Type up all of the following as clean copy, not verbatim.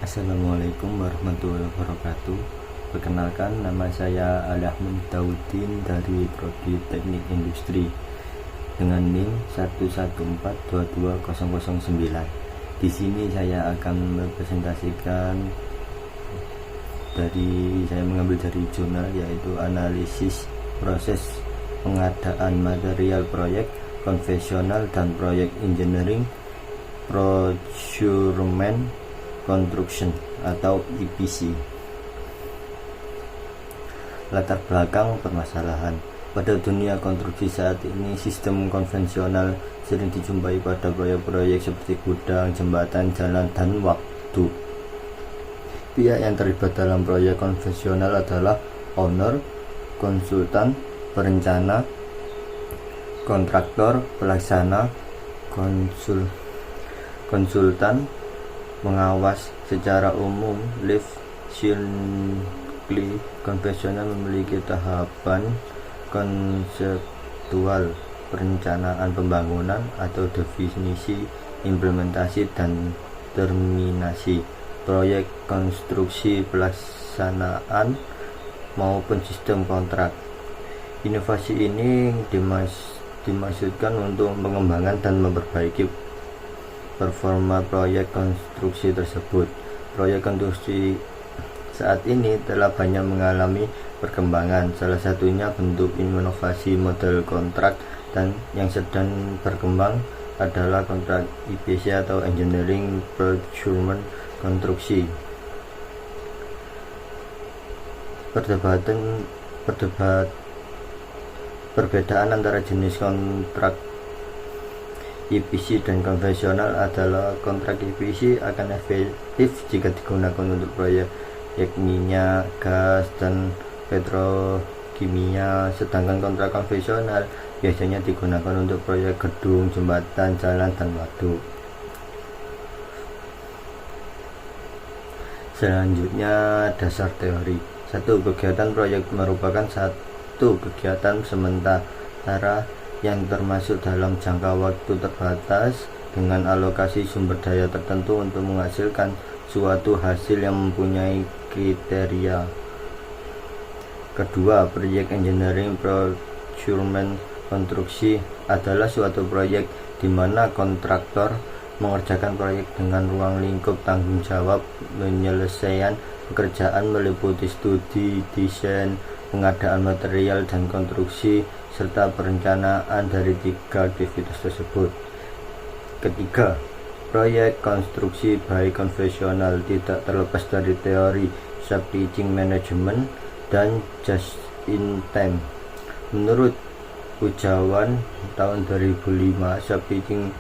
Assalamualaikum warahmatullahi wabarakatuh. Perkenalkan, nama saya Al-Ahmad Daudin dari Prodi Teknik Industri dengan NIM 114220009. Di sini saya akan mempresentasikan saya mengambil dari jurnal, yaitu analisis proses pengadaan material proyek konvensional dan proyek engineering procurement construction atau EPC. Latar belakang permasalahan. Pada dunia konstruksi saat ini, sistem konvensional sering dijumpai pada proyek-proyek seperti gudang, jembatan, jalan, dan waktu. Pihak yang terlibat dalam proyek konvensional adalah owner, konsultan, perencana, kontraktor, pelaksana, konsultan, mengawas. Secara umum, life cycle konvensional memiliki tahapan konseptual, perencanaan pembangunan atau definisi, implementasi, dan terminasi, proyek konstruksi, pelaksanaan, maupun sistem kontrak. Inovasi ini dimaksudkan untuk mengembangkan dan memperbaiki performa proyek konstruksi tersebut. Proyek konstruksi saat ini telah banyak mengalami perkembangan, salah satunya bentuk inovasi model kontrak, dan yang sedang berkembang adalah kontrak EPC atau Engineering Procurement Konstruksi. Perbedaan antara jenis kontrak EPC dan konvensional adalah kontrak EPC akan efektif jika digunakan untuk proyek minyak, gas, dan petrokimia, sedangkan kontrak konvensional biasanya digunakan untuk proyek gedung, jembatan, jalan, dan waduk. Selanjutnya, dasar teori. 1. Kegiatan proyek merupakan satu kegiatan sementara yang termasuk dalam jangka waktu terbatas dengan alokasi sumber daya tertentu untuk menghasilkan suatu hasil yang mempunyai kriteria. Kedua, proyek engineering procurement konstruksi adalah suatu proyek di mana kontraktor mengerjakan proyek dengan ruang lingkup tanggung jawab penyelesaian pekerjaan meliputi studi, desain, pengadaan material, dan konstruksi, serta perencanaan dari 3 aktivitas tersebut. Ketiga, proyek konstruksi baik konvensional tidak terlepas dari teori supply chain management dan just in time. Menurut ujawan tahun 2005, supply chain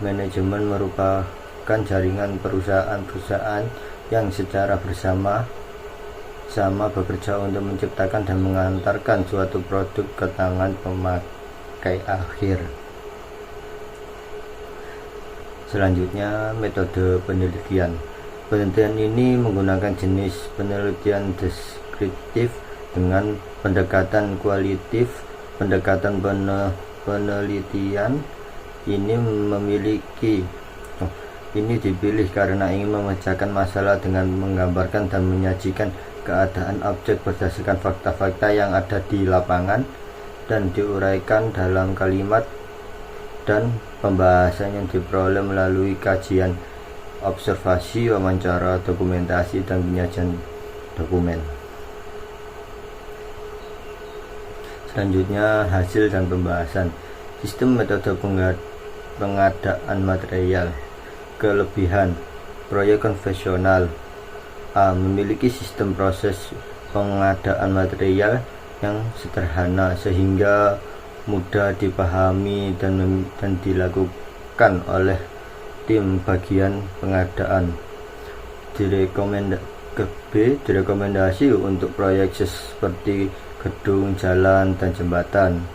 management merupakan jaringan perusahaan-perusahaan yang secara bersama bekerja untuk menciptakan dan mengantarkan suatu produk ke tangan pemakai akhir. Selanjutnya, metode penelitian. Penelitian ini menggunakan jenis penelitian deskriptif dengan pendekatan kualitatif. Pendekatan penelitian ini dipilih karena ingin memecahkan masalah dengan menggambarkan dan menyajikan keadaan objek berdasarkan fakta-fakta yang ada di lapangan dan diuraikan dalam kalimat dan pembahasan yang diperoleh melalui kajian, observasi, wawancara, dokumentasi, dan penyajian dokumen. Selanjutnya, hasil dan pembahasan. Sistem metode pengadaan material. Kelebihan proyek konvensional. A. Memiliki sistem proses pengadaan material yang sederhana sehingga mudah dipahami dan dilakukan oleh tim bagian pengadaan. Direkomendasi untuk proyek seperti gedung, jalan, dan jembatan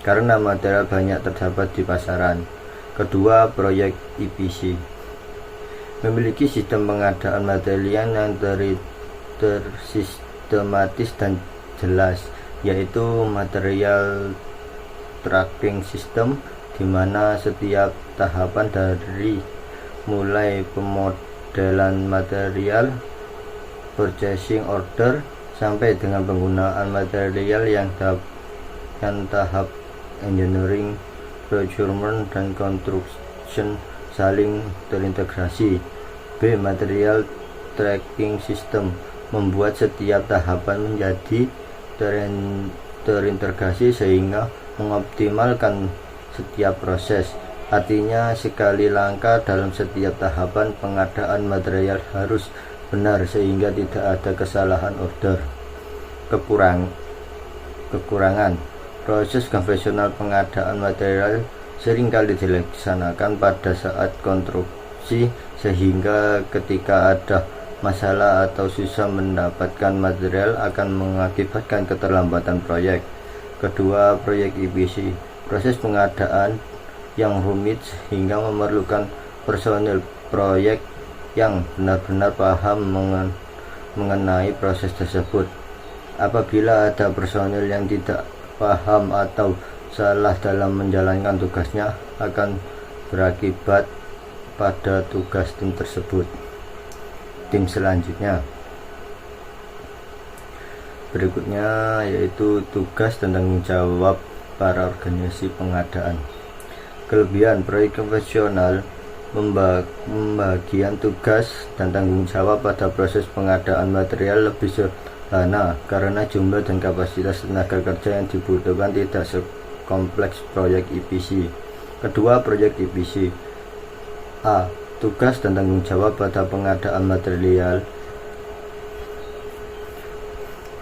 karena material banyak terdapat di pasaran. Kedua, proyek EPC memiliki sistem pengadaan material yang tersistematis dan jelas, yaitu material tracking system, di mana setiap tahapan dari mulai penmodelan material, purchasing order, sampai dengan penggunaan material yang tahap engineering, procurement, dan construction saling terintegrasi. B. Material tracking system, membuat setiap tahapan menjadi terintegrasi sehingga mengoptimalkan setiap proses. Artinya, sekali langkah dalam setiap tahapan pengadaan material harus benar sehingga tidak ada kesalahan order. Kekurangan proses konvensional pengadaan material seringkali dilaksanakan pada saat konstruksi sehingga ketika ada masalah atau susah mendapatkan material akan mengakibatkan keterlambatan proyek. Kedua, proyek EPC, proses pengadaan yang rumit sehingga memerlukan personil proyek yang benar-benar paham mengenai proses tersebut. Apabila ada personil yang tidak paham atau salah dalam menjalankan tugasnya, akan berakibat pada tugas tim tersebut. Tim selanjutnya berikutnya yaitu tugas dan tanggung jawab para organisasi pengadaan. Kelebihan proyek konvensional, pembagian tugas dan tanggung jawab pada proses pengadaan material lebih sederhana karena jumlah dan kapasitas tenaga kerja yang dibutuhkan tidak sekompleks proyek EPC. Kedua, proyek EPC. A. Tugas dan tanggung jawab pada pengadaan material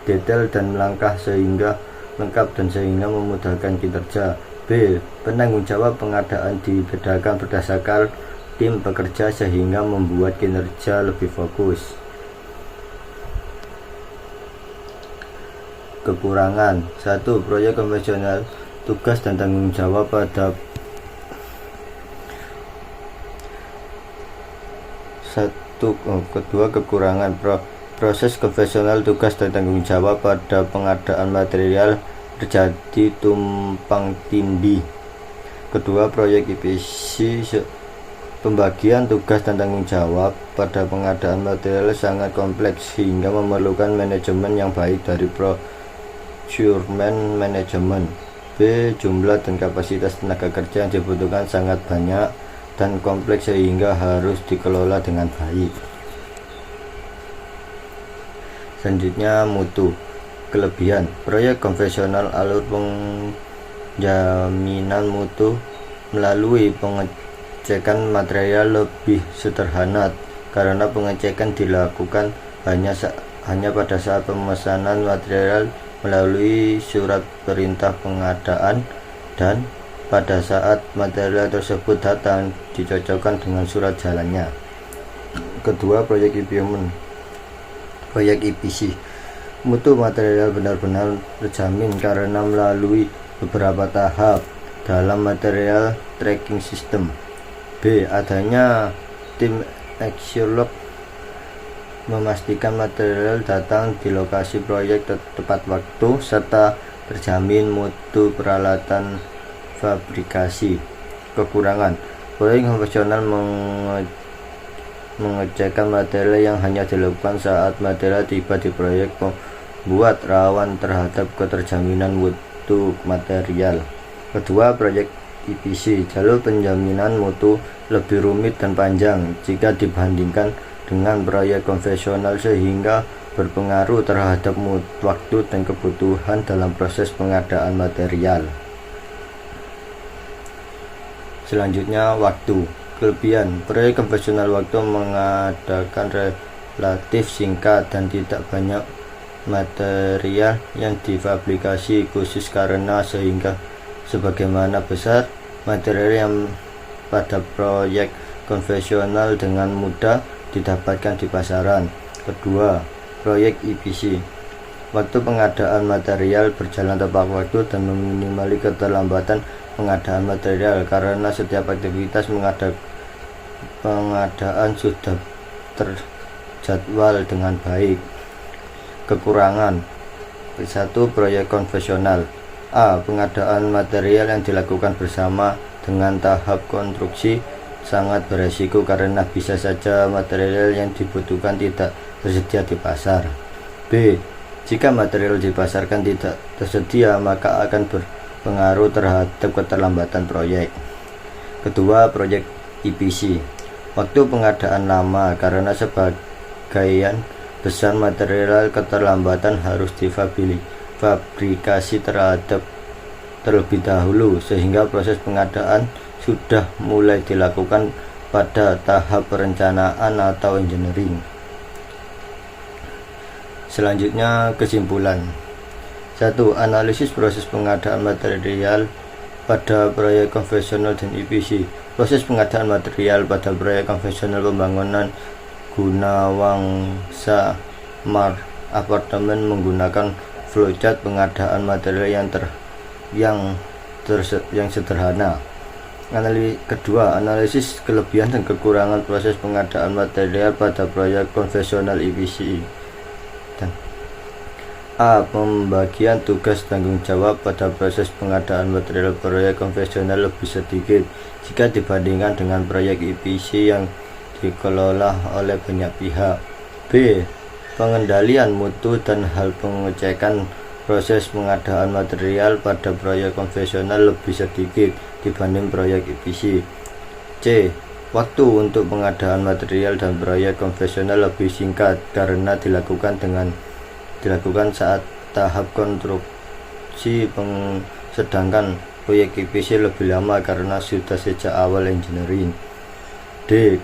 detail dan langkah sehingga lengkap dan sehingga memudahkan kinerja. B. Penanggung jawab pengadaan dibedakan berdasarkan tim bekerja sehingga membuat kinerja lebih fokus. Kekurangan. 1. Proyek konvensional, tugas dan tanggung jawab pada kedua kekurangan proses konvensional, tugas dan tanggung jawab pada pengadaan material terjadi tumpang tindih. Kedua, proyek EPC, pembagian tugas dan tanggung jawab pada pengadaan material sangat kompleks sehingga memerlukan manajemen yang baik dari procurement management. B. Jumlah dan kapasitas tenaga kerja yang dibutuhkan sangat banyak dan kompleks sehingga harus dikelola dengan baik. Selanjutnya, mutu. Kelebihan proyek konvensional, alur penjaminan mutu melalui pengecekan material lebih sederhana karena pengecekan dilakukan hanya pada saat pemesanan material melalui surat perintah pengadaan dan pada saat material tersebut datang dicocokkan dengan surat jalannya. Kedua, proyek EPC, mutu material benar-benar terjamin karena melalui beberapa tahap dalam material tracking system. B. Adanya tim Axiolog memastikan material datang di lokasi proyek tepat waktu serta terjamin mutu peralatan fabrikasi. Kekurangan proyek konvensional mengecekkan material yang hanya dilakukan saat material tiba di proyek, membuat rawan terhadap keterjaminan mutu material. Kedua, proyek EPC, jalur penjaminan mutu lebih rumit dan panjang jika dibandingkan dengan proyek konvensional sehingga berpengaruh terhadap waktu dan kebutuhan dalam proses pengadaan material. Selanjutnya, waktu. Kelebihan proyek konvensional, waktu mengadakan relatif singkat dan tidak banyak material yang difabrikasi khusus karena sehingga sebagaimana besar material yang pada proyek konvensional dengan mudah didapatkan di pasaran. Kedua, proyek EPC, waktu pengadaan material berjalan tepat waktu dan meminimali keterlambatan pengadaan material karena setiap aktivitas pengadaan sudah terjadwal dengan baik. Kekurangan. 1. Proyek konvensional. A. Pengadaan material yang dilakukan bersama dengan tahap konstruksi sangat beresiko karena bisa saja material yang dibutuhkan tidak tersedia di pasar. B. Jika material dipasarkan tidak tersedia, maka akan berpengaruh terhadap keterlambatan proyek. Kedua, proyek EPC. Waktu pengadaan lama karena sebagian besar material keterlambatan harus difabrikasi terlebih dahulu, sehingga proses pengadaan sudah mulai dilakukan pada tahap perencanaan atau engineering. Selanjutnya, kesimpulan. 1. Analisis proses pengadaan material pada proyek konvensional dan EPC. Proses pengadaan material pada proyek konvensional pembangunan Gunawangsa apartemen menggunakan flowchart pengadaan material yang sederhana. Kedua, analisis kelebihan dan kekurangan proses pengadaan material pada proyek konvensional EPC. A. Pembagian tugas tanggung jawab pada proses pengadaan material proyek konvensional lebih sedikit jika dibandingkan dengan proyek EPC yang dikelola oleh banyak pihak. B. Pengendalian mutu dan hal pengecekan proses pengadaan material pada proyek konvensional lebih sedikit dibanding proyek EPC. C. Waktu untuk pengadaan material dan proyek konvensional lebih singkat karena dilakukan saat tahap konstruksi, sedangkan proyek EPC lebih lama karena sudah sejak awal engineering. D.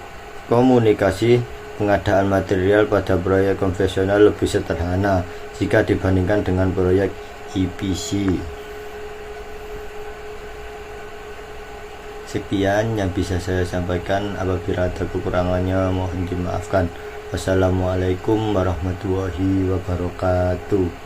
Komunikasi pengadaan material pada proyek konvensional lebih sederhana jika dibandingkan dengan proyek EPC. Sekian yang bisa saya sampaikan, apabila ada kekurangannya mohon dimaafkan. Wassalamualaikum warahmatullahi wabarakatuh.